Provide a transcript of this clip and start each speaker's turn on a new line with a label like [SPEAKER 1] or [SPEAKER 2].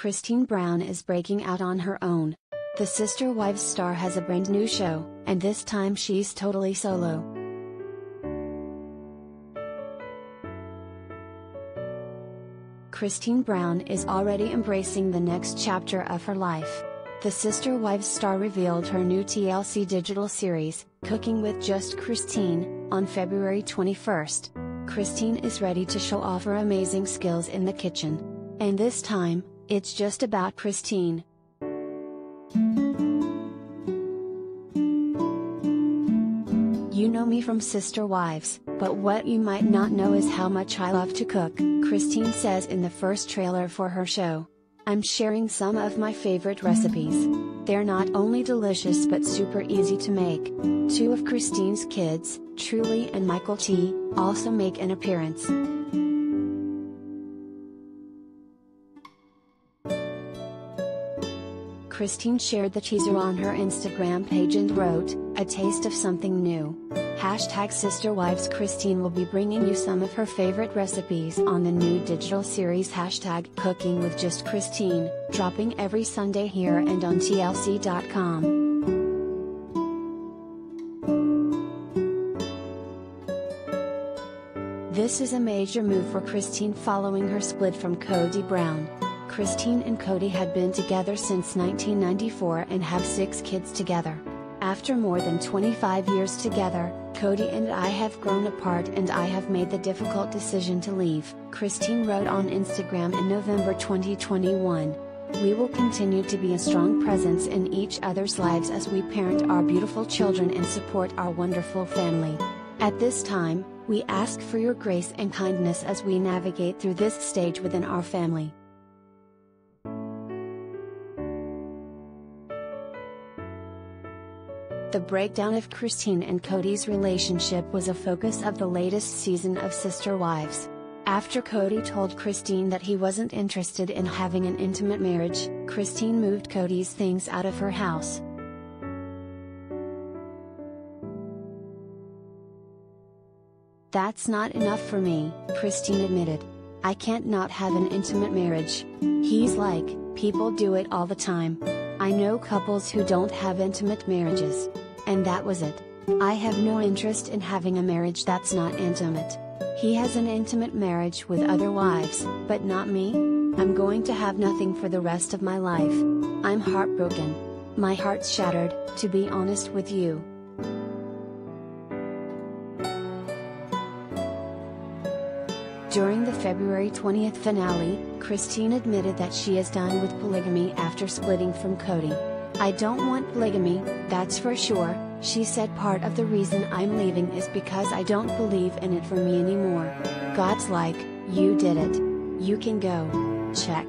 [SPEAKER 1] Christine Brown is breaking out on her own. The Sister Wives star has a brand new show, and this time she's totally solo. Christine Brown is already embracing the next chapter of her life. The Sister Wives star revealed her new TLC digital series, Cooking with Just Christine, on February 21st. Christine is ready to show off her amazing skills in the kitchen. And this time, it's just about Christine. You know me from Sister Wives, but what you might not know is how much I love to cook, Christine says in the first trailer for her show. I'm sharing some of my favorite recipes. They're not only delicious but super easy to make. Two of Christine's kids, Truly and Michael T., also make an appearance. Christine shared the teaser on her Instagram page and wrote, "A taste of something new." #SisterWives Christine will be bringing you some of her favorite recipes on the new digital series #Cooking with Just Christine, dropping every Sunday here and on TLC.com. This is a major move for Christine following her split from Kody Brown. Christine and Kody had been together since 1994 and have 6 kids together. After more than 25 years together, Kody and I have grown apart and I have made the difficult decision to leave, Christine wrote on Instagram in November 2021. We will continue to be a strong presence in each other's lives as we parent our beautiful children and support our wonderful family. At this time, we ask for your grace and kindness as we navigate through this stage within our family. The breakdown of Christine and Kody's relationship was a focus of the latest season of Sister Wives. After Kody told Christine that he wasn't interested in having an intimate marriage, Christine moved Kody's things out of her house. "That's not enough for me," Christine admitted. "I can't not have an intimate marriage." He's like, "People do it all the time. I know couples who don't have intimate marriages. And that was it. I have no interest in having a marriage that's not intimate. He has an intimate marriage with other wives, but not me. I'm going to have nothing for the rest of my life. I'm heartbroken. My heart's shattered, to be honest with you." During the February 20th finale, Christine admitted that she is done with polygamy after splitting from Kody. "I don't want polygamy, that's for sure," she said. "Part of the reason I'm leaving is because I don't believe in it for me anymore. God's like, you did it. You can go. Check."